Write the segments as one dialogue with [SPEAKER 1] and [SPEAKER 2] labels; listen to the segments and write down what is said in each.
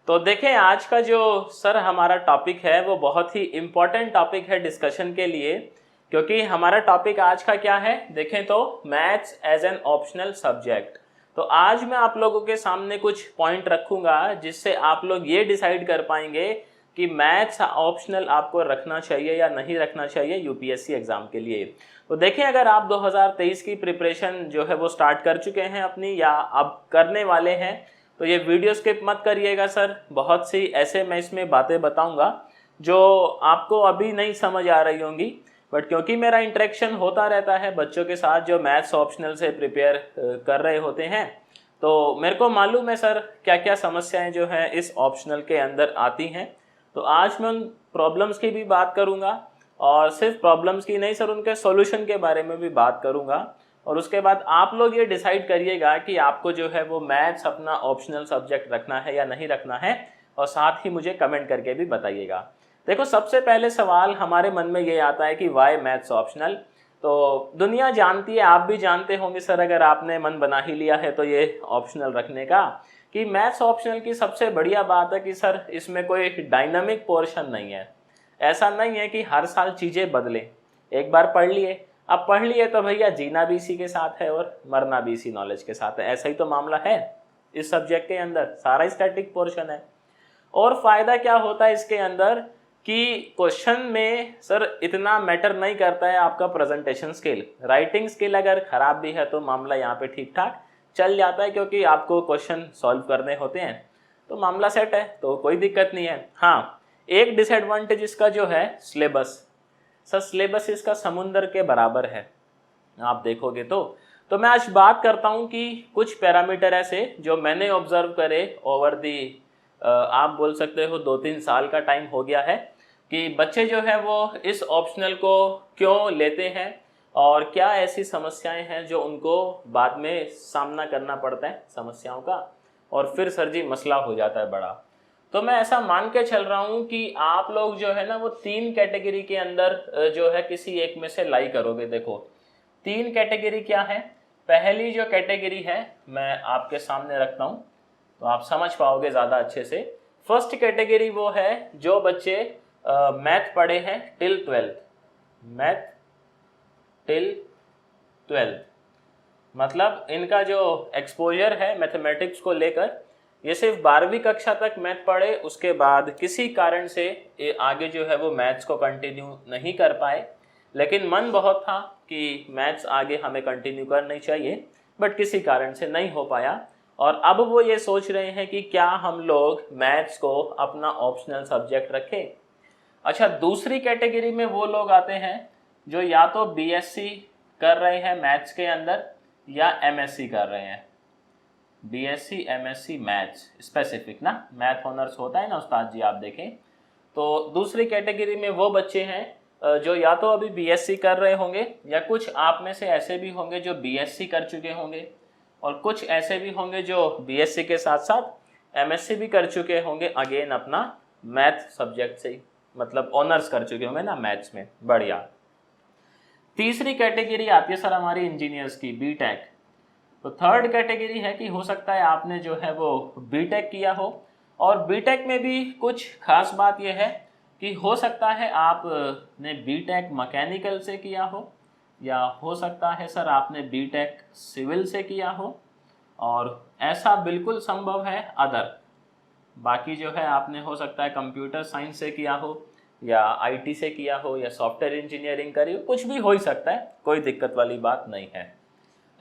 [SPEAKER 1] तो देखें, आज का जो सर हमारा टॉपिक है वो बहुत ही इम्पोर्टेंट टॉपिक है डिस्कशन के लिए, क्योंकि हमारा टॉपिक आज का क्या है देखें तो maths as an optional subject. तो आज मैं आप लोगों के सामने कुछ पॉइंट रखूंगा जिससे आप लोग ये डिसाइड कर पाएंगे कि मैथ्स ऑप्शनल आपको रखना चाहिए या नहीं रखना चाहिए यूपीएससी एग्जाम के लिए। तो देखें, अगर आप 2023 की प्रिपरेशन जो है वो स्टार्ट कर चुके हैं अपनी या अब करने वाले हैं तो ये वीडियो स्किप मत करिएगा सर। बहुत सी ऐसे मैं इसमें बातें बताऊंगा जो आपको अभी नहीं समझ आ रही होंगी, बट क्योंकि मेरा इंटरेक्शन होता रहता है बच्चों के साथ जो मैथ्स ऑप्शनल से प्रिपेयर कर रहे होते हैं, तो मेरे को मालूम है सर क्या क्या समस्याएं जो हैं इस ऑप्शनल के अंदर आती हैं। तो आज मैं उन प्रॉब्लम्स की भी बात करूंगा और सिर्फ प्रॉब्लम्स की नहीं सर, उनके सॉल्यूशन के बारे में भी बात करूंगा। और उसके बाद आप लोग ये डिसाइड करिएगा कि आपको जो है वो मैथ्स अपना ऑप्शनल सब्जेक्ट रखना है या नहीं रखना है, और साथ ही मुझे कमेंट करके भी बताइएगा। देखो, सबसे पहले सवाल हमारे मन में ये आता है कि वाई मैथ्स ऑप्शनल। तो दुनिया जानती है, आप भी जानते होंगे सर, अगर आपने मन बना ही लिया है तो ये ऑप्शनल रखने का, कि मैथ्स ऑप्शनल की सबसे बढ़िया बात है कि सर इसमें कोई डायनामिक पोर्शन नहीं है। ऐसा नहीं है कि हर साल चीज़ें बदलें। एक बार पढ़ लिए, अब पढ़ लिए तो भैया जीना भी इसी के साथ है और मरना भी इसी नॉलेज के साथ है। ऐसा ही तो मामला है इस सब्जेक्ट के अंदर, सारा स्टैटिक पोर्शन है। और फायदा क्या होता है इसके अंदर कि क्वेश्चन में सर इतना मैटर नहीं करता है आपका प्रेजेंटेशन स्किल। राइटिंग स्किल अगर खराब भी है तो मामला यहाँ पे ठीक ठाक चल जाता है, क्योंकि आपको क्वेश्चन सॉल्व करने होते हैं तो मामला सेट है, तो कोई दिक्कत नहीं है। हाँ, एक डिसएडवांटेज इसका जो है सिलेबस। सर सिलेबस इसका समुंदर के बराबर है आप देखोगे तो मैं आज बात करता हूँ कि कुछ पैरामीटर ऐसे जो मैंने ऑब्जर्व करे ओवर दी आप बोल सकते हो 2-3 साल का टाइम हो गया है, कि बच्चे जो है वो इस ऑप्शनल को क्यों लेते हैं और क्या ऐसी समस्याएं हैं जो उनको बाद में सामना करना पड़ता है समस्याओं का, और फिर सर जी मसला हो जाता है बड़ा। तो मैं ऐसा मान के चल रहा हूँ कि आप लोग जो है ना वो 3 कैटेगरी के अंदर जो है किसी एक में से लाई करोगे। देखो 3 कैटेगरी क्या है। पहली जो कैटेगरी है मैं आपके सामने रखता हूँ तो आप समझ पाओगे ज़्यादा अच्छे से। फर्स्ट कैटेगरी वो है जो बच्चे मैथ पढ़े हैं till 12th, math till 12th, मतलब इनका जो एक्सपोजर है मैथमेटिक्स को लेकर ये सिर्फ 12वीं कक्षा तक मैथ पढ़े, उसके बाद किसी कारण से आगे जो है वो मैथ्स को कंटिन्यू नहीं कर पाए, लेकिन मन बहुत था कि मैथ्स आगे हमें कंटिन्यू करनी चाहिए, बट किसी कारण से नहीं हो पाया। और अब वो ये सोच रहे हैं कि क्या हम लोग मैथ्स को अपना ऑप्शनल सब्जेक्ट रखें। अच्छा, दूसरी कैटेगरी में वो लोग आते हैं जो या तो बीएससी कर रहे हैं मैथ्स के अंदर या एमएससी कर रहे हैं। बीएससी एमएससी मैथ्स स्पेसिफिक ना, मैथ ऑनर्स होता है ना उस्ताद जी, आप देखें तो दूसरी कैटेगरी में वो बच्चे हैं जो या तो अभी बीएससी कर रहे होंगे या कुछ आप में से ऐसे भी होंगे जो बीएससी कर चुके होंगे, और कुछ ऐसे भी होंगे जो बीएससी के साथ साथ एमएससी भी कर चुके होंगे, अगेन अपना मैथ सब्जेक्ट से ही, मतलब ऑनर्स कर चुके होंगे ना मैथ्स में। बढ़िया। तीसरी कैटेगरी आती है सर हमारी इंजीनियर्स की, बीटेक। तो थर्ड कैटेगरी है कि हो सकता है आपने जो है वो बीटेक किया हो, और बीटेक में भी कुछ खास बात यह है कि हो सकता है आपने बीटेक मैकेनिकल से किया हो, या हो सकता है सर आपने बीटेक सिविल से किया हो, और ऐसा बिल्कुल संभव है अदर। बाकी जो है आपने हो सकता है कंप्यूटर साइंस से किया हो, या आईटी से किया हो, या सॉफ्टवेयर इंजीनियरिंग करी हो, कुछ भी हो ही सकता है, कोई दिक्कत वाली बात नहीं है।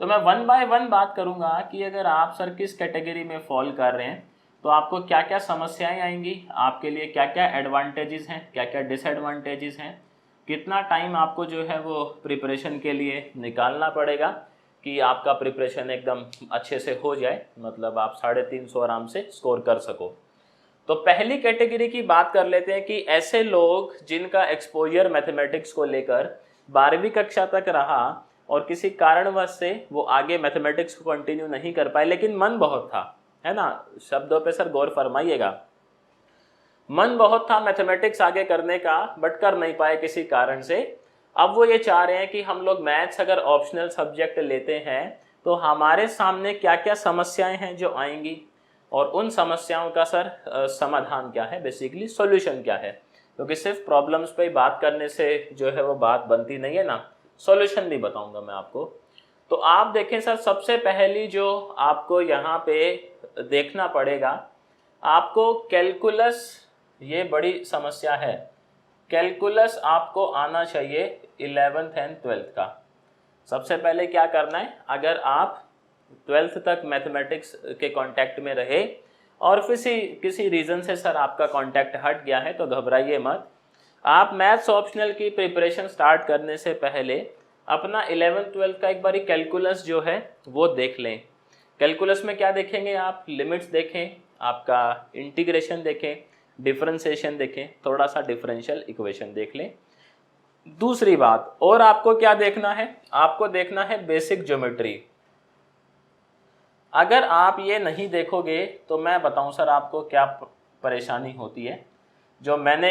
[SPEAKER 1] तो मैं 1 बाय 1 बात करूंगा कि अगर आप सर किस कैटेगरी में फॉल कर रहे हैं तो आपको क्या क्या समस्याएं आएंगी, आपके लिए क्या क्या एडवांटेजेस हैं, क्या क्या डिसएडवांटेजेस हैं, कितना टाइम आपको जो है वो प्रिपरेशन के लिए निकालना पड़ेगा कि आपका प्रिपरेशन एकदम अच्छे से हो जाए, मतलब आप 350 आराम से स्कोर कर सको। तो पहली कैटेगरी की बात कर लेते हैं कि ऐसे लोग जिनका एक्सपोजर मैथमेटिक्स को लेकर 12वीं कक्षा तक रहा और किसी कारणवश से वो आगे मैथमेटिक्स को कंटिन्यू नहीं कर पाए, लेकिन मन बहुत था, है ना, शब्दों पे सर गौर फरमाइएगा। मन बहुत था मैथमेटिक्स आगे करने का, बट कर नहीं पाए किसी कारण से। अब वो ये चाह रहे हैं कि हम लोग मैथ्स अगर ऑप्शनल सब्जेक्ट लेते हैं तो हमारे सामने क्या क्या समस्याएं हैं जो आएंगी, और उन समस्याओं का सर समाधान क्या है, बेसिकली सॉल्यूशन क्या है, क्योंकि सिर्फ प्रॉब्लम्स पे ही बात करने से जो है वो बात बनती नहीं है ना, सॉल्यूशन भी बताऊंगा मैं आपको। तो आप देखें सर, सबसे पहली जो आपको यहाँ पे देखना पड़ेगा, आपको कैलकुलस, ये बड़ी समस्या है, कैलकुलस आपको आना चाहिए 11th एंड 12th का। सबसे पहले क्या करना है, अगर आप 12th तक मैथमेटिक्स के कांटेक्ट में रहे और किसी रीज़न से सर आपका कांटेक्ट हट गया है तो घबराइए मत। आप मैथ्स ऑप्शनल की प्रिपरेशन स्टार्ट करने से पहले अपना 11th 12th का एक बारी कैलकुलस जो है वो देख लें। कैलकुलस में क्या देखेंगे आप, लिमिट्स देखें, आपका इंटीग्रेशन देखें, डिफरेंशिएशन देखें, थोड़ा सा डिफरेंशियल इक्वेशन देख लें। दूसरी बात और आपको क्या देखना है, आपको देखना है बेसिक ज्योमेट्री। अगर आप ये नहीं देखोगे तो मैं बताऊं सर आपको क्या परेशानी होती है, जो मैंने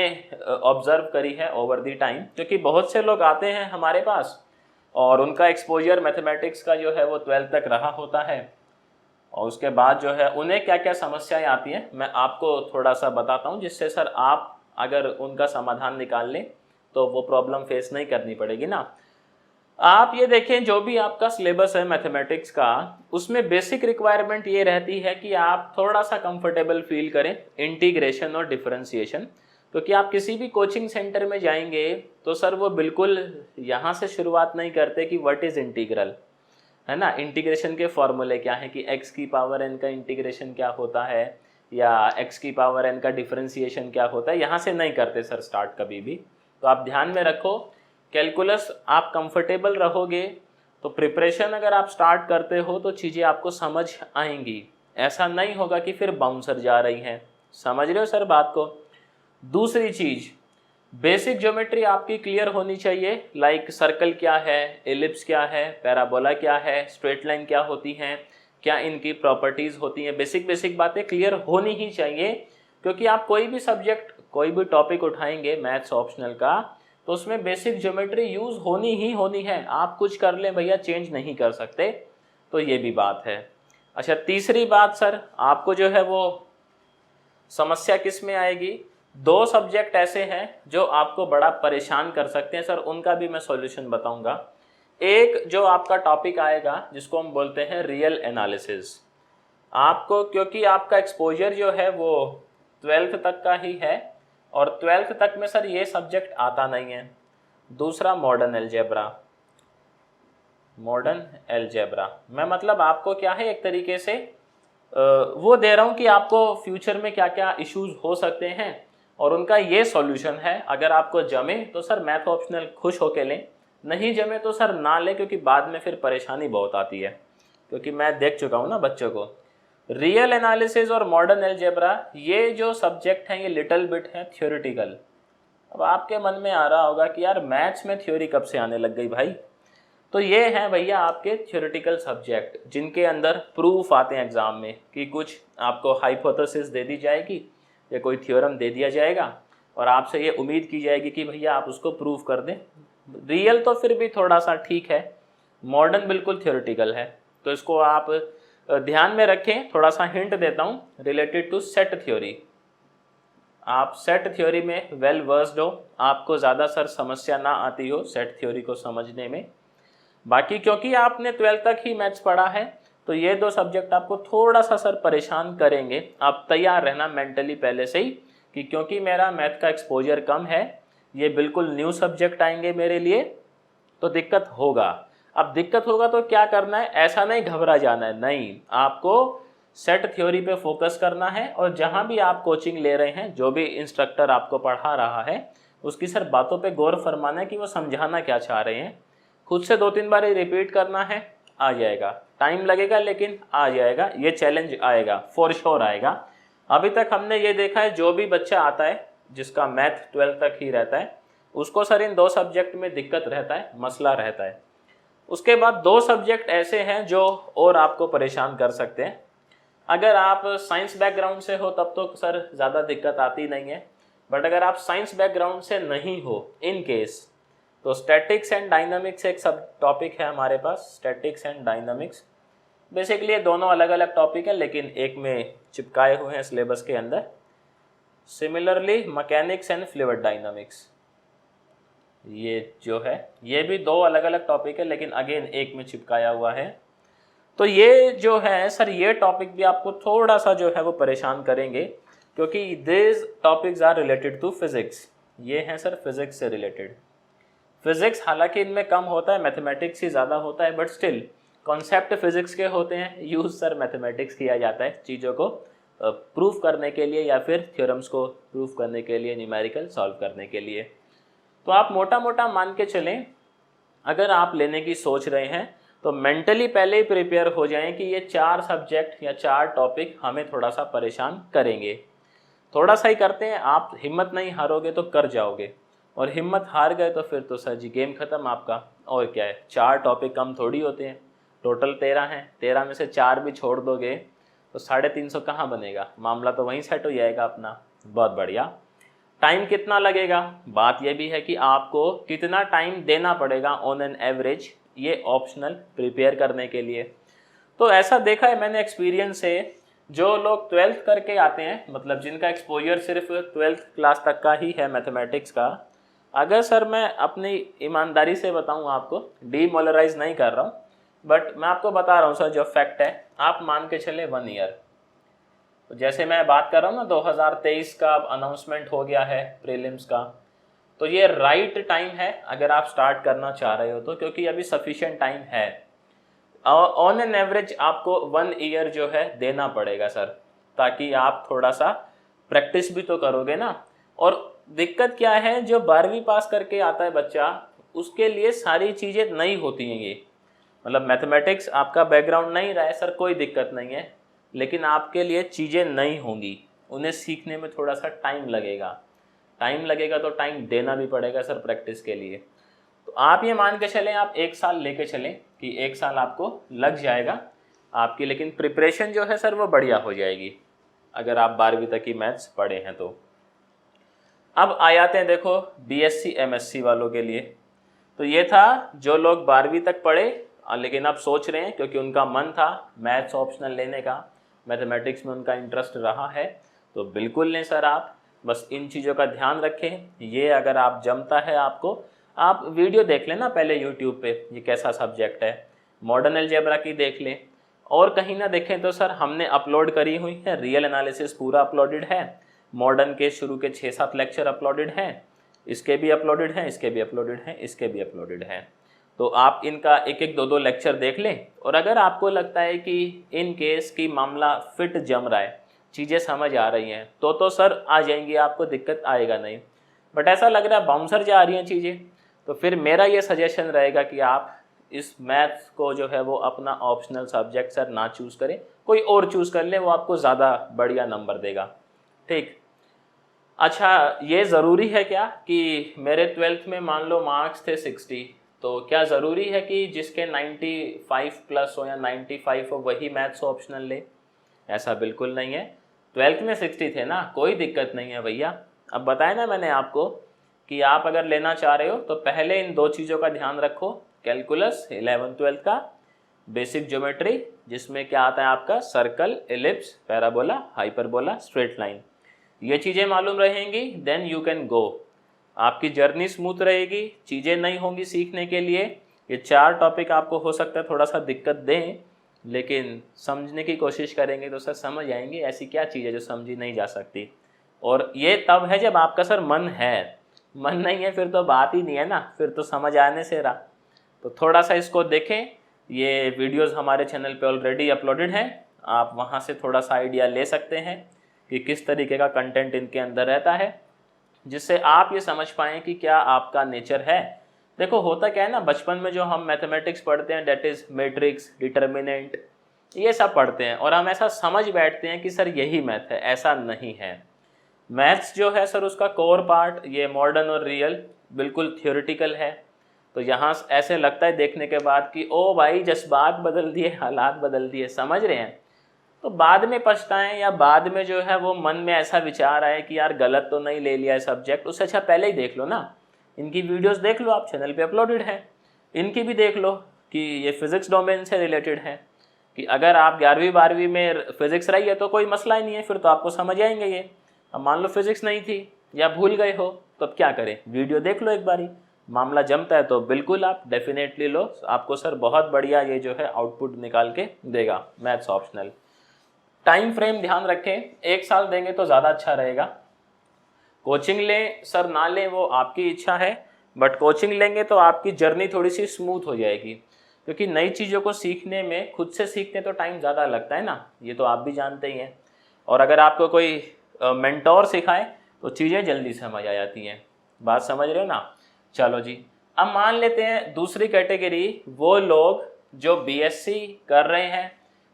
[SPEAKER 1] ऑब्जर्व करी है ओवर दी टाइम। क्योंकि बहुत से लोग आते हैं हमारे पास और उनका एक्सपोजर मैथमेटिक्स का जो है वो 12th तक रहा होता है, और उसके बाद जो है उन्हें क्या क्या समस्याएं आती हैं मैं आपको थोड़ा सा बताता हूं, जिससे सर आप अगर उनका समाधान निकाल लें तो वो प्रॉब्लम फेस नहीं करनी पड़ेगी ना। आप ये देखें, जो भी आपका सिलेबस है मैथमेटिक्स का, उसमें बेसिक रिक्वायरमेंट ये रहती है कि आप थोड़ा सा कंफर्टेबल फील करें इंटीग्रेशन और डिफरेंशिएशन। क्योंकि आप किसी भी कोचिंग सेंटर में जाएंगे तो सर वो बिल्कुल यहाँ से शुरुआत नहीं करते कि व्हाट इज़ इंटीग्रल, है ना, इंटीग्रेशन के फॉर्मूले क्या है, कि x की पावर n का इंटीग्रेशन क्या होता है या x की पावर n का डिफरेंशिएशन क्या होता है, यहाँ से नहीं करते सर स्टार्ट कभी भी। तो आप ध्यान में रखो, कैलकुलस आप कंफर्टेबल रहोगे तो प्रिपरेशन अगर आप स्टार्ट करते हो तो चीज़ें आपको समझ आएंगी। ऐसा नहीं होगा कि फिर बाउंसर जा रही हैं। समझ रहे हो सर बात को। दूसरी चीज़, बेसिक ज्योमेट्री आपकी क्लियर होनी चाहिए, लाइक सर्कल क्या है, एलिप्स क्या है, पैराबोला क्या है, स्ट्रेट लाइन क्या होती हैं, क्या इनकी प्रॉपर्टीज़ होती हैं, बेसिक बातें क्लियर होनी ही चाहिए। क्योंकि आप कोई भी सब्जेक्ट, कोई भी टॉपिक उठाएंगे मैथ्स ऑप्शनल का, तो उसमें बेसिक ज्योमेट्री यूज़ होनी ही होनी है। आप कुछ कर लें भैया, चेंज नहीं कर सकते, तो ये भी बात है। अच्छा, तीसरी बात सर, आपको जो है वो समस्या किस में आएगी, दो सब्जेक्ट ऐसे हैं जो आपको बड़ा परेशान कर सकते हैं सर, उनका भी मैं सॉल्यूशन बताऊंगा। एक जो आपका टॉपिक आएगा जिसको हम बोलते हैं रियल एनालिसिस। आपको, क्योंकि आपका एक्सपोजर जो है वो 12th तक का ही है और 12th तक में सर ये सब्जेक्ट आता नहीं है। दूसरा मॉडर्न एलजेब्रा, मैं मतलब आपको क्या है, एक तरीके से वो दे रहा हूँ कि आपको फ्यूचर में क्या क्या इश्यूज हो सकते हैं और उनका ये सॉल्यूशन है। अगर आपको जमे तो सर मैथ ऑप्शनल खुश होके लें, नहीं जमे तो सर ना लें, क्योंकि बाद में फिर परेशानी बहुत आती है। क्योंकि मैं देख चुका हूँ ना बच्चों को, रियल एनालिसिस और मॉडर्न एलजेब्रा ये जो सब्जेक्ट हैं ये लिटिल बिट हैं थ्योरेटिकल। अब आपके मन में आ रहा होगा कि यार मैथ्स में थ्योरी कब से आने लग गई भाई। तो ये हैं भैया आपके थ्योरेटिकल सब्जेक्ट, जिनके अंदर प्रूफ आते हैं एग्जाम में, कि कुछ आपको हाइपोथेसिस दे दी जाएगी या कोई थ्योरम दे दिया जाएगा और आपसे ये उम्मीद की जाएगी कि भैया आप उसको प्रूव कर दें। रियल तो फिर भी थोड़ा सा ठीक है, मॉडर्न बिल्कुल थ्योरेटिकल है। तो इसको आप ध्यान में रखें। थोड़ा सा हिंट देता हूँ रिलेटेड टू सेट थ्योरी। आप सेट थ्योरी में वेल वर्स्ड हो, आपको ज़्यादा सर समस्या ना आती हो सेट थ्योरी को समझने में। बाकी क्योंकि आपने 12th तक ही मैथ्स पढ़ा है तो ये दो सब्जेक्ट आपको थोड़ा सा सर परेशान करेंगे। आप तैयार रहना मेंटली पहले से ही कि क्योंकि मेरा मैथ का एक्सपोजर कम है, ये बिल्कुल न्यू सब्जेक्ट आएंगे मेरे लिए, तो दिक्कत होगा। अब दिक्कत होगा तो क्या करना है, ऐसा नहीं घबरा जाना है, नहीं, आपको सेट थ्योरी पे फोकस करना है। और जहाँ भी आप कोचिंग ले रहे हैं, जो भी इंस्ट्रक्टर आपको पढ़ा रहा है, उसकी सर बातों पे गौर फरमाना है कि वो समझाना क्या चाह रहे हैं। खुद से 2-3 बार रिपीट करना है, आ जाएगा। टाइम लगेगा लेकिन आ जाएगा, ये चैलेंज आएगा, फॉर श्योर आएगा। अभी तक हमने ये देखा है, जो भी बच्चा आता है जिसका मैथ 12th तक ही रहता है, उसको सर इन दो सब्जेक्ट में दिक्कत रहता है, मसला रहता है। उसके बाद दो सब्जेक्ट ऐसे हैं जो और आपको परेशान कर सकते हैं। अगर आप साइंस बैकग्राउंड से हो तब तो सर ज़्यादा दिक्कत आती नहीं है, बट अगर आप साइंस बैकग्राउंड से नहीं हो इन केस, तो स्टैटिक्स एंड डायनामिक्स एक सब टॉपिक है हमारे पास, स्टैटिक्स एंड डायनामिक्स। बेसिकली ये दोनों अलग अलग टॉपिक है लेकिन एक में चिपकाए हुए हैं सिलेबस के अंदर। Similarly mechanics and fluid dynamics, ये जो है ये भी दो अलग अलग टॉपिक है लेकिन अगेन एक में चिपकाया हुआ है। तो ये जो है सर ये टॉपिक भी आपको थोड़ा सा जो है वो परेशान करेंगे क्योंकि this topics are related to physics. ये हैं सर फिजिक्स से रिलेटेड। फिजिक्स हालांकि इनमें कम होता है, मैथमेटिक्स ही ज़्यादा होता है, बट स्टिल कॉन्सेप्ट फिजिक्स के होते हैं, यूज सर मैथमेटिक्स किया जाता है चीज़ों को प्रूफ करने के लिए या फिर थ्योरम्स को प्रूफ करने के लिए, न्यूमेरिकल सॉल्व करने के लिए। तो आप मोटा मोटा मान के चलें, अगर आप लेने की सोच रहे हैं तो मेंटली पहले ही प्रिपेयर हो जाएं कि ये 4 सब्जेक्ट या 4 टॉपिक हमें थोड़ा सा परेशान करेंगे। थोड़ा सा ही करते हैं, आप हिम्मत नहीं हारोगे तो कर जाओगे, और हिम्मत हार गए तो फिर तो सर जी गेम खत्म आपका। और क्या है, 4 टॉपिक कम थोड़ी होते हैं, टोटल 13 हैं, 13 में से 4 भी छोड़ दोगे तो 350 कहाँ बनेगा, मामला तो वहीं सेट हो जाएगा अपना। बहुत बढ़िया। टाइम कितना लगेगा, बात यह भी है कि आपको कितना टाइम देना पड़ेगा ऑन एन एवरेज ये ऑप्शनल प्रिपेयर करने के लिए। तो ऐसा देखा है मैंने एक्सपीरियंस से, जो लोग 12th करके आते हैं, मतलब जिनका एक्सपोजर सिर्फ 12th क्लास तक का ही है मैथमेटिक्स का, अगर सर मैं अपनी ईमानदारी से बताऊं, आपको डीमोलराइज नहीं कर रहा हूं, बट मैं आपको बता रहा हूं सर जो फैक्ट है, आप मान के चले 1 ईयर। तो जैसे मैं बात कर रहा हूँ ना 2023 का अनाउंसमेंट हो गया है प्रीलिम्स का, तो ये राइट टाइम है अगर आप स्टार्ट करना चाह रहे हो तो, क्योंकि अभी सफिशिएंट टाइम है। ऑन एन एवरेज आपको 1 ईयर जो है देना पड़ेगा सर, ताकि आप थोड़ा सा प्रैक्टिस भी तो करोगे ना। और दिक्कत क्या है, जो 12वीं पास करके आता है बच्चा, उसके लिए सारी चीज़ें नई होती हैं। ये मतलब मैथमेटिक्स आपका बैकग्राउंड नहीं रहा है सर, कोई दिक्कत नहीं है, लेकिन आपके लिए चीज़ें नई होंगी, उन्हें सीखने में थोड़ा सा टाइम लगेगा। टाइम लगेगा तो टाइम देना भी पड़ेगा सर प्रैक्टिस के लिए। तो आप ये मान के चलें, आप 1 साल लेके चलें कि 1 साल आपको लग जाएगा आपकी, लेकिन प्रिपरेशन जो है सर वो बढ़िया हो जाएगी अगर आप 12वीं तक की मैथ्स पढ़े हैं तो। अब आ जाते हैं देखो बीएससी एमएससी वालों के लिए। तो ये था जो लोग 12वीं तक पढ़े लेकिन अब सोच रहे हैं, क्योंकि उनका मन था मैथ्स ऑप्शनल लेने का, मैथमेटिक्स में उनका इंटरेस्ट रहा है, तो बिल्कुल लें सर। आप बस इन चीज़ों का ध्यान रखें। ये अगर आप जमता है आपको, आप वीडियो देख लें ना पहले यूट्यूब पे, ये कैसा सब्जेक्ट है, मॉडर्न अलजेब्रा की देख लें, और कहीं ना देखें तो सर हमने अपलोड करी हुई है, रियल एनालिसिस पूरा अपलोडेड है, मॉडर्न के शुरू के 6-7 लेक्चर अपलोडेड हैं, इसके भी अपलोडेड हैं, इसके भी अपलोडेड हैं, इसके भी अपलोडेड हैं। तो आप इनका 1-1, 2-2 लेक्चर देख लें, और अगर आपको लगता है कि इन केस की मामला फिट जम रहा है, चीज़ें समझ आ रही हैं, तो सर आ जाएंगी, आपको दिक्कत आएगा नहीं। बट ऐसा लग रहा है बाउंसर जा रही हैं चीज़ें, तो फिर मेरा ये सजेशन रहेगा कि आप इस मैथ्स को जो है वो अपना ऑप्शनल सब्जेक्ट सर ना चूज़ करें, कोई और चूज़ कर ले, वो आपको ज़्यादा बढ़िया नंबर देगा। ठीक। अच्छा, ये ज़रूरी है क्या कि मेरे 12th में मान लो मार्क्स थे 60, तो क्या ज़रूरी है कि जिसके 95 प्लस हो या 95 हो वही मैथ्स ऑप्शनल ले? ऐसा बिल्कुल नहीं है। 12th में 60 थे ना, कोई दिक्कत नहीं है भैया। अब बताया ना मैंने आपको कि आप अगर लेना चाह रहे हो तो पहले इन 2 चीज़ों का ध्यान रखो, कैलकुलस 11th-12th का, बेसिक ज्योमेट्री जिसमें क्या आता है आपका circle, ellipse, parabola, hyperbola, straight line, ये चीज़ें मालूम रहेंगी, देन यू कैन गो। आपकी जर्नी स्मूथ रहेगी, चीज़ें नहीं होंगी सीखने के लिए। ये 4 टॉपिक आपको हो सकता है थोड़ा सा दिक्कत दें, लेकिन समझने की कोशिश करेंगे तो सर समझ आएंगे। ऐसी क्या चीज़ है जो समझी नहीं जा सकती? और ये तब है जब आपका सर मन है, मन नहीं है फिर तो बात ही नहीं है ना, फिर तो समझ आने से रहा। तो थोड़ा सा इसको देखें, ये वीडियोस हमारे चैनल पे ऑलरेडी अपलोडेड हैं, आप वहाँ से थोड़ा सा आइडिया ले सकते हैं कि किस तरीके का कंटेंट इनके अंदर रहता है, जिससे आप ये समझ पाएँ कि क्या आपका नेचर है। देखो होता क्या है ना, बचपन में जो हम मैथमेटिक्स पढ़ते हैं, डेट इज़ मैट्रिक्स, डिटर्मिनेंट, ये सब पढ़ते हैं और हम ऐसा समझ बैठते हैं कि सर यही मैथ है। ऐसा नहीं है। मैथ्स जो है सर उसका कोर पार्ट, ये मॉडर्न और रियल बिल्कुल थियोरिटिकल है। तो यहाँ ऐसे लगता है देखने के बाद कि ओ भाई जज्बात बदल दिए, हालात बदल दिए, समझ रहे हैं। तो बाद में पछताएं या बाद में जो है वो मन में ऐसा विचार आए कि यार गलत तो नहीं ले लिया है सब्जेक्ट, उससे अच्छा पहले ही देख लो ना, इनकी वीडियोस देख लो, आप चैनल पे अपलोडेड है, इनकी भी देख लो कि ये फिजिक्स डोमेन से रिलेटेड है, कि अगर आप 11वीं 12वीं में फिजिक्स रही है तो कोई मसला ही नहीं है, फिर तो आपको समझ आएंगे ये। अब मान लो फिजिक्स नहीं थी या भूल गए हो तो अब क्या करें, वीडियो देख लो एक बारी, मामला जमता है तो बिल्कुल आप डेफिनेटली लो, आपको सर बहुत बढ़िया ये जो है आउटपुट निकाल के देगा मैथ्स ऑप्शनल। टाइम फ्रेम ध्यान रखें, 1 साल देंगे तो ज़्यादा अच्छा रहेगा। कोचिंग लें सर ना लें वो आपकी इच्छा है, बट कोचिंग लेंगे तो आपकी जर्नी थोड़ी सी स्मूथ हो जाएगी, क्योंकि नई चीज़ों को सीखने में खुद से सीखते तो टाइम ज़्यादा लगता है ना, ये तो आप भी जानते ही हैं। और अगर आपको कोई मेंटोर सिखाए तो चीज़ें जल्दी समझ आ जाती हैं। बात समझ रहे हो ना। चलो जी, अब मान लेते हैं दूसरी कैटेगरी, वो लोग जो बीएससी कर रहे हैं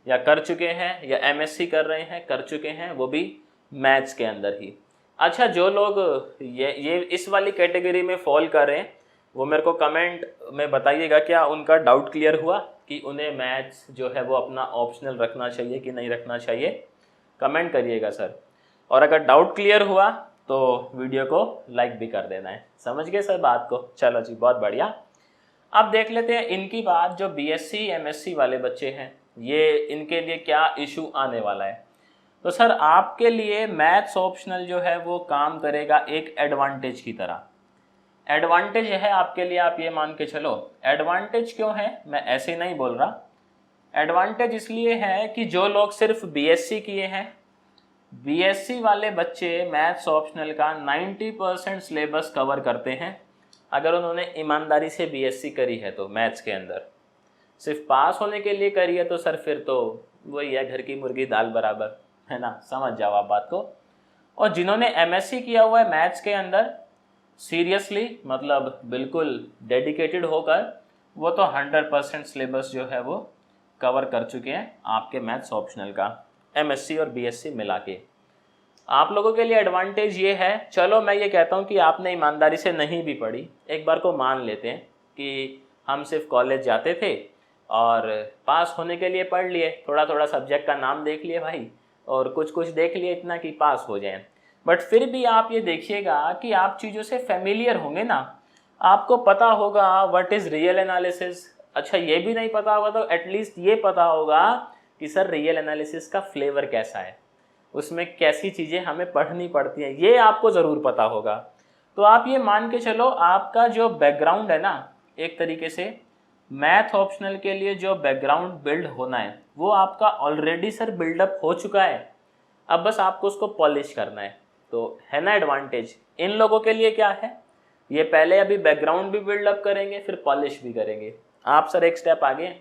[SPEAKER 1] या कर चुके हैं या एमएससी कर रहे हैं कर चुके हैं, वो भी मैथ्स के अंदर ही। अच्छा, जो लोग ये इस वाली कैटेगरी में फॉल कर रहे हैं वो मेरे को कमेंट में बताइएगा, क्या उनका डाउट क्लियर हुआ कि उन्हें मैथ्स जो है वो अपना ऑप्शनल रखना चाहिए कि नहीं रखना चाहिए, कमेंट करिएगा सर। और अगर डाउट क्लियर हुआ तो वीडियो को लाइक भी कर देना है। समझ गए सर बात को। चलो जी, बहुत बढ़िया। अब देख लेते हैं इनकी बात, जो बीएससी एमएससी वाले बच्चे हैं ये इनके लिए क्या इशू आने वाला है। तो सर आपके लिए मैथ्स ऑप्शनल जो है वो काम करेगा एक एडवांटेज की तरह। एडवांटेज है आपके लिए, आप ये मान के चलो। एडवांटेज क्यों है, मैं ऐसे नहीं बोल रहा। एडवांटेज इसलिए है कि जो लोग सिर्फ बीएससी किए हैं, बीएससी वाले बच्चे मैथ्स ऑप्शनल का 90% सिलेबस कवर करते हैं अगर उन्होंने ईमानदारी से बीएससी करी है तो। मैथ्स के अंदर सिर्फ पास होने के लिए करी है तो सर फिर तो वही है, घर की मुर्गी दाल बराबर, है ना, समझ जाओ आप बात को। और जिन्होंने एमएससी किया हुआ है मैथ्स के अंदर सीरियसली, मतलब बिल्कुल डेडिकेटेड होकर, वो तो 100% सिलेबस जो है वो कवर कर चुके हैं आपके मैथ्स ऑप्शनल का, एमएससी और बीएससी मिला के। आप लोगों के लिए एडवांटेज ये है, चलो मैं ये कहता हूँ कि आपने ईमानदारी से नहीं भी पढ़ी, एक बार को मान लेते हैं कि हम सिर्फ कॉलेज जाते थे और पास होने के लिए पढ़ लिए, थोड़ा थोड़ा सब्जेक्ट का नाम देख लिए भाई और कुछ कुछ देख लिए इतना कि पास हो जाएं। बट फिर भी आप ये देखिएगा कि आप चीज़ों से फेमिलियर होंगे ना, आपको पता होगा व्हाट इज़ रियल एनालिसिस। अच्छा, ये भी नहीं पता होगा तो एटलीस्ट ये पता होगा कि सर रियल एनालिसिस का फ्लेवर कैसा है, उसमें कैसी चीज़ें हमें पढ़नी पड़ती हैं, ये आपको ज़रूर पता होगा। तो आप ये मान के चलो आपका जो बैकग्राउंड है ना, एक तरीके से मैथ ऑप्शनल के लिए जो बैकग्राउंड बिल्ड होना है वो आपका ऑलरेडी सर बिल्डअप हो चुका है, अब बस आपको उसको पॉलिश करना है। तो है ना एडवांटेज। इन लोगों के लिए क्या है, ये पहले अभी बैकग्राउंड भी बिल्डअप करेंगे फिर पॉलिश भी करेंगे। आप सर एक स्टेप आगे,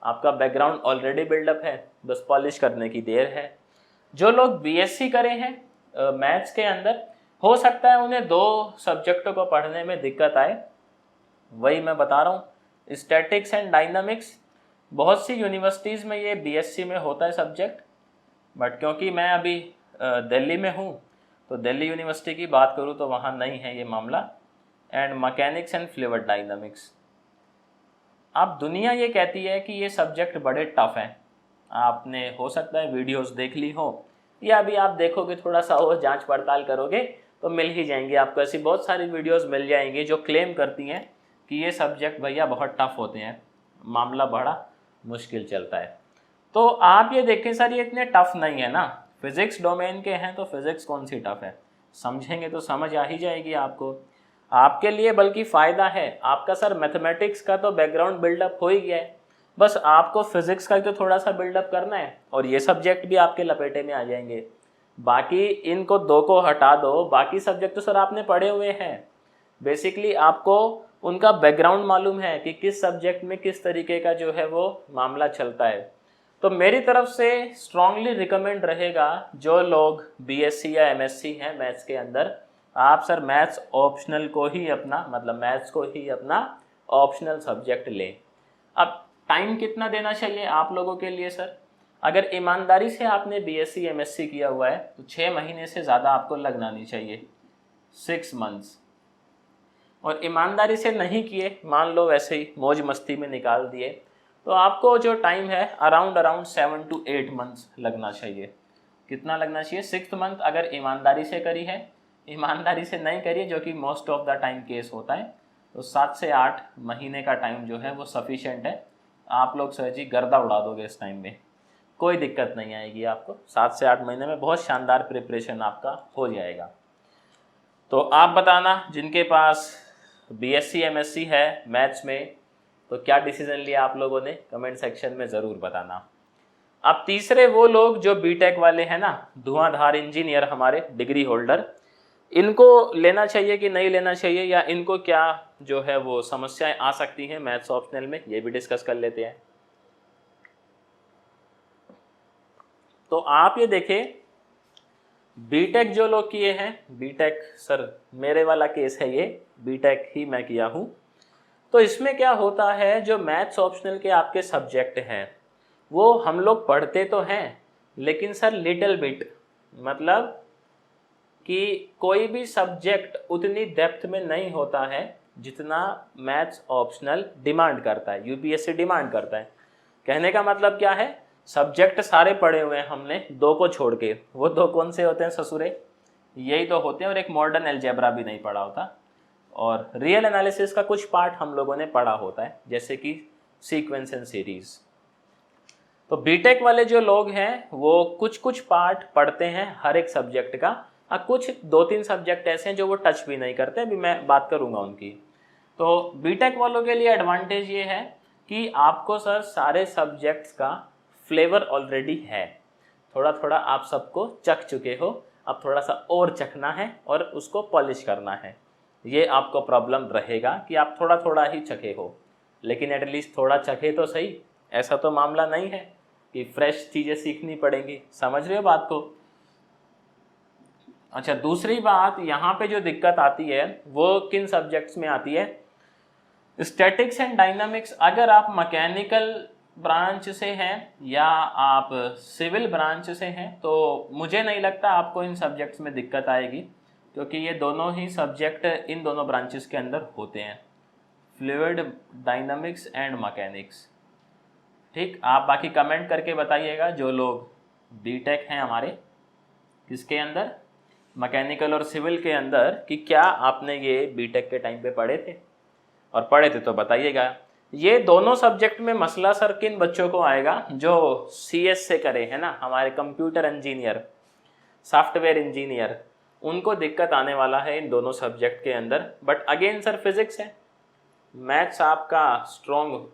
[SPEAKER 1] आपका बैकग्राउंड ऑलरेडी बिल्डअप है, बस पॉलिश करने की देर है। जो लोग बीएससी करे हैं मैथ्स के अंदर, हो सकता है उन्हें 2 सब्जेक्टों को पढ़ने में दिक्कत आए, वही मैं बता रहा हूँ, स्टैटिक्स एंड डायनामिक्स। बहुत सी यूनिवर्सिटीज़ में ये बीएससी में होता है सब्जेक्ट, बट क्योंकि मैं अभी दिल्ली में हूँ तो दिल्ली यूनिवर्सिटी की बात करूँ तो वहाँ नहीं है ये मामला। And mechanics and fluid dynamics, अब दुनिया ये कहती है कि ये सब्जेक्ट बड़े टफ हैं। आपने हो सकता है वीडियोस देख ली हो या अभी आप देखोगे, थोड़ा सा और जांच पड़ताल करोगे तो मिल ही जाएंगी आपको, ऐसी बहुत सारी वीडियोस मिल जाएंगी जो क्लेम करती हैं कि ये सब्जेक्ट भैया बहुत टफ होते हैं, मामला बड़ा मुश्किल चलता है। तो आप ये देखें सर ये इतने टफ नहीं है ना, फिज़िक्स डोमेन के हैं तो फिज़िक्स कौन सी टफ है, समझेंगे तो समझ आ ही जाएगी आपको। आपके लिए बल्कि फ़ायदा है, आपका सर मैथमेटिक्स का तो बैकग्राउंड बिल्डअप हो ही गया है, बस आपको फिज़िक्स का तो थोड़ा सा बिल्डअप करना है और ये सब्जेक्ट भी आपके लपेटे में आ जाएंगे। बाकी इनको 2 को हटा दो, बाकी सब्जेक्ट तो सर आपने पढ़े हुए हैं, बेसिकली आपको उनका बैकग्राउंड मालूम है कि किस सब्जेक्ट में किस तरीके का जो है वो मामला चलता है। तो मेरी तरफ से स्ट्रांगली रिकमेंड रहेगा, जो लोग बीएससी या एमएससी हैं मैथ्स के अंदर, आप सर मैथ्स ऑप्शनल को ही अपना, मतलब मैथ्स को ही अपना ऑप्शनल सब्जेक्ट लें। अब टाइम कितना देना चाहिए आप लोगों के लिए सर, अगर ईमानदारी से आपने बीएससी एमएससी किया हुआ है तो 6 महीने से ज़्यादा आपको लगना नहीं चाहिए, 6 मंथ्स। और ईमानदारी से नहीं किए, मान लो वैसे ही मौज मस्ती में निकाल दिए, तो आपको जो टाइम है अराउंड 7 to 8 मंथ्स लगना चाहिए। कितना लगना चाहिए, 6th मंथ अगर ईमानदारी से करी है। ईमानदारी से नहीं करिए, जो कि most of the time case होता है, तो 7 से 8 महीने का टाइम जो है वो सफिशिएंट है। आप लोग सर जी गर्दा उड़ा दोगे इस टाइम में, कोई दिक्कत नहीं आएगी आपको। 7 से 8 महीने में बहुत शानदार प्रिपरेशन आपका हो जाएगा। तो आप बताना जिनके पास BSc MSc है मैथ्स में, तो क्या डिसीजन लिया आप लोगों ने, कमेंट सेक्शन में ज़रूर बताना। अब तीसरे वो लोग जो बीटेक वाले हैं ना, धुआंधार इंजीनियर हमारे डिग्री होल्डर, इनको लेना चाहिए कि नहीं लेना चाहिए, या इनको क्या जो है वो समस्याएं आ सकती हैं मैथ्स ऑप्शनल में, ये भी डिस्कस कर लेते हैं। तो आप ये देखें, बीटेक जो लोग किए हैं, बीटेक सर मेरे वाला केस है ये, बीटेक ही मैं किया हूँ, तो इसमें क्या होता है, जो मैथ्स ऑप्शनल के आपके सब्जेक्ट हैं वो हम लोग पढ़ते तो हैं, लेकिन सर लिटिल बिट, मतलब कि कोई भी सब्जेक्ट उतनी डेप्थ में नहीं होता है जितना मैथ्स ऑप्शनल डिमांड करता है, यूपीएससी डिमांड करता है। कहने का मतलब क्या है, सब्जेक्ट सारे पढ़े हुए हैं हमने, 2 को छोड़ के। वो 2 कौन से होते हैं ससुरे, यही तो होते हैं, और एक मॉडर्न अलजेब्रा भी नहीं पढ़ा होता, और रियल एनालिसिस का कुछ पार्ट हम लोगों ने पढ़ा होता है, जैसे कि सीक्वेंस एंड सीरीज। तो बीटेक वाले जो लोग हैं वो कुछ कुछ पार्ट पढ़ते हैं हर एक सब्जेक्ट का, कुछ 2-3 सब्जेक्ट ऐसे हैं जो वो टच भी नहीं करते, अभी मैं बात करूंगा उनकी। तो बीटेक वालों के लिए एडवांटेज ये है कि आपको सर सारे सब्जेक्ट्स का फ्लेवर ऑलरेडी है, थोड़ा थोड़ा आप सबको चख चुके हो, अब थोड़ा सा और चखना है और उसको पॉलिश करना है। ये आपको प्रॉब्लम रहेगा कि आप थोड़ा थोड़ा ही चखे हो, लेकिन एटलीस्ट थोड़ा चखे तो सही। ऐसा तो मामला नहीं है कि फ्रेश चीज़ें सीखनी पड़ेंगी, समझ रहे हो बात को। अच्छा, दूसरी बात यहाँ पे जो दिक्कत आती है वो किन सब्जेक्ट्स में आती है, स्टैटिक्स एंड डायनामिक्स। अगर आप मैकेनिकल ब्रांच से हैं या आप सिविल ब्रांच से हैं तो मुझे नहीं लगता आपको इन सब्जेक्ट्स में दिक्कत आएगी, क्योंकि ये दोनों ही सब्जेक्ट इन दोनों ब्रांचेस के अंदर होते हैं, फ्लूइड डायनामिक्स एंड मैकेनिक्स। ठीक, आप बाकी कमेंट करके बताइएगा जो लोग बीटेक हैं हमारे, किसके अंदर, मैकेनिकल और सिविल के अंदर, कि क्या आपने ये बीटेक के टाइम पे पढ़े थे, और पढ़े थे तो बताइएगा। ये दोनों सब्जेक्ट में मसला सर किन बच्चों को आएगा, जो CS से करे है ना, हमारे कंप्यूटर इंजीनियर, सॉफ्टवेयर इंजीनियर, उनको दिक्कत आने वाला है इन दोनों सब्जेक्ट के अंदर। बट अगेन सर फिजिक्स है, मैथ्स आपका स्ट्रॉन्ग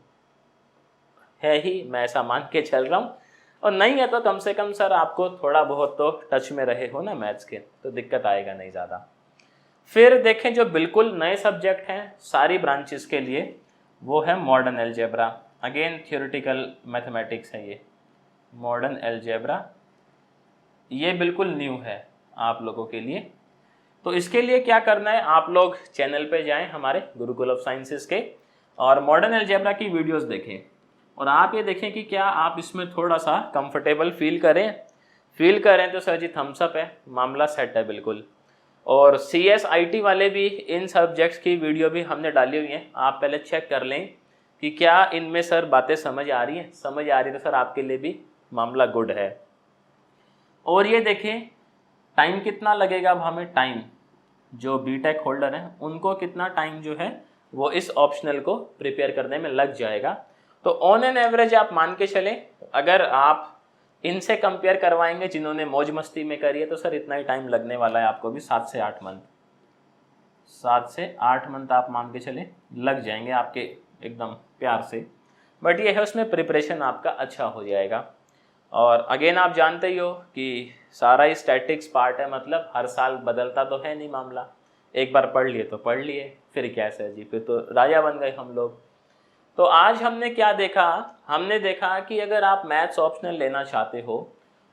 [SPEAKER 1] है ही, मैं ऐसा मान के चल रहा हूँ, और नहीं है तो कम से कम सर आपको थोड़ा बहुत तो टच में रहे हो ना मैथ्स के, तो दिक्कत आएगा नहीं ज़्यादा। फिर देखें जो बिल्कुल नए सब्जेक्ट हैं सारी ब्रांचेस के लिए, वो है modern algebra. Again theoretical mathematics है ये मॉडर्न अलजेब्रा, ये बिल्कुल न्यू है आप लोगों के लिए। तो इसके लिए क्या करना है, आप लोग चैनल पे जाएं हमारे गुरुकुल ऑफ साइंसेस के, और मॉडर्न अलजेब्रा की वीडियोस देखें, और आप ये देखें कि क्या आप इसमें थोड़ा सा कंफर्टेबल फील करें तो सर जी थम्स अप है, मामला सेट है बिल्कुल। और CS IT वाले भी, इन सब्जेक्ट्स की वीडियो भी हमने डाली हुई हैं, आप पहले चेक कर लें कि क्या इनमें सर बातें समझ आ रही हैं, समझ आ रही है तो सर आपके लिए भी मामला गुड है। और ये देखें टाइम कितना लगेगा, अब हमें टाइम, जो बीटेक होल्डर हैं उनको कितना टाइम जो है वो इस ऑप्शनल को प्रिपेयर करने में लग जाएगा। तो ऑन एन एवरेज आप मान के चलें, अगर आप इनसे कंपेयर करवाएंगे जिन्होंने मौज मस्ती में करी है, तो सर इतना ही टाइम लगने वाला है आपको भी, 7 से 8 मंथ, 7 से 8 मंथ आप मान के चले लग जाएंगे आपके एकदम प्यार से। बट ये है उसमें प्रिपरेशन आपका अच्छा हो जाएगा। और अगेन आप जानते ही हो कि सारा ही स्टैटिक्स पार्ट है, मतलब हर साल बदलता तो है नहीं मामला, एक बार पढ़ लिए तो पढ़ लिए, फिर क्या है जी, फिर तो राजा बन गए हम लोग। तो आज हमने क्या देखा, हमने देखा कि अगर आप मैथ्स ऑप्शनल लेना चाहते हो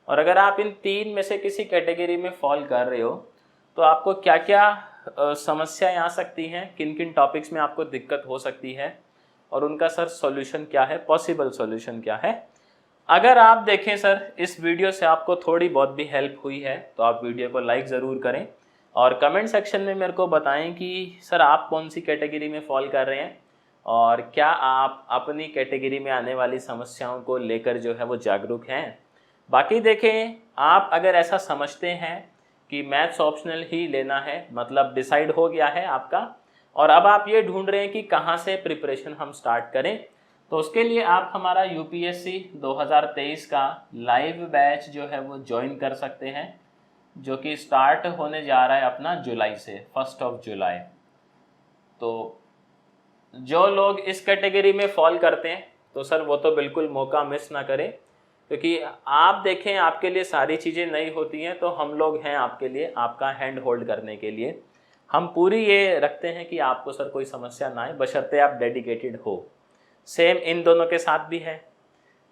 [SPEAKER 1] और अगर आप इन 3 में से किसी कैटेगरी में फॉल कर रहे हो, तो आपको क्या क्या समस्याएं आ सकती हैं, किन किन टॉपिक्स में आपको दिक्कत हो सकती है, और उनका सर सॉल्यूशन क्या है, पॉसिबल सॉल्यूशन क्या है। अगर आप देखें सर इस वीडियो से आपको थोड़ी बहुत भी हेल्प हुई है तो आप वीडियो को लाइक ज़रूर करें, और कमेंट सेक्शन में मेरे को बताएं कि सर आप कौन सी कैटेगरी में फॉल कर रहे हैं, और क्या आप अपनी कैटेगरी में आने वाली समस्याओं को लेकर जो है वो जागरूक हैं। बाकी देखें, आप अगर ऐसा समझते हैं कि मैथ्स ऑप्शनल ही लेना है, मतलब डिसाइड हो गया है आपका, और अब आप ये ढूंढ रहे हैं कि कहाँ से प्रिपरेशन हम स्टार्ट करें, तो उसके लिए आप हमारा यूपीएससी 2023 का लाइव बैच जो है वो ज्वाइन कर सकते हैं, जो कि स्टार्ट होने जा रहा है अपना जुलाई से, 1 जुलाई। तो जो लोग इस कैटेगरी में फॉल करते हैं तो सर वो तो बिल्कुल मौका मिस ना करें, क्योंकि आप देखें आपके लिए सारी चीज़ें नई होती हैं, तो हम लोग हैं आपके लिए, आपका हैंड होल्ड करने के लिए। हम पूरी ये रखते हैं कि आपको सर कोई समस्या ना आए, बशर्ते आप डेडिकेटेड हो। सेम इन दोनों के साथ भी है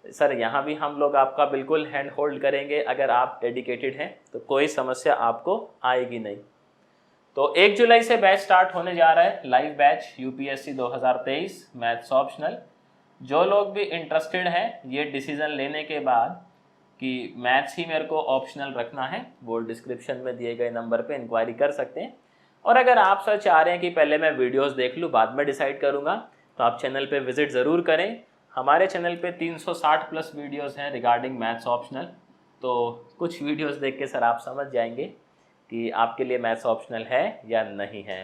[SPEAKER 1] सर, यहाँ भी हम लोग आपका बिल्कुल हैंड होल्ड करेंगे। अगर आप डेडिकेटेड हैं तो कोई समस्या आपको आएगी नहीं। तो 1 जुलाई से बैच स्टार्ट होने जा रहा है, live batch UPSC 2023 maths optional. जो लोग भी इंटरेस्टेड हैं ये डिसीजन लेने के बाद कि मैथ्स ही मेरे को ऑप्शनल रखना है, वो डिस्क्रिप्शन में दिए गए नंबर पे इंक्वायरी कर सकते हैं। और अगर आप सर चाह रहे हैं कि पहले मैं वीडियोस देख लूँ बाद में डिसाइड करूँगा, तो आप चैनल पे विजिट ज़रूर करें। हमारे चैनल पे 360 प्लस वीडियोस हैं रिगार्डिंग मैथ्स ऑप्शनल। तो कुछ वीडियोस देख के सर आप समझ जाएंगे कि आपके लिए मैथ्स ऑप्शनल है या नहीं है।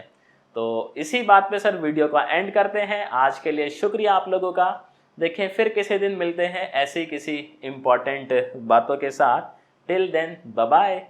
[SPEAKER 1] तो इसी बात पे सर वीडियो का एंड करते हैं। आज के लिए शुक्रिया आप लोगों का। देखें फिर किसी दिन मिलते हैं ऐसी किसी इम्पॉर्टेंट बातों के साथ। Till then bye bye.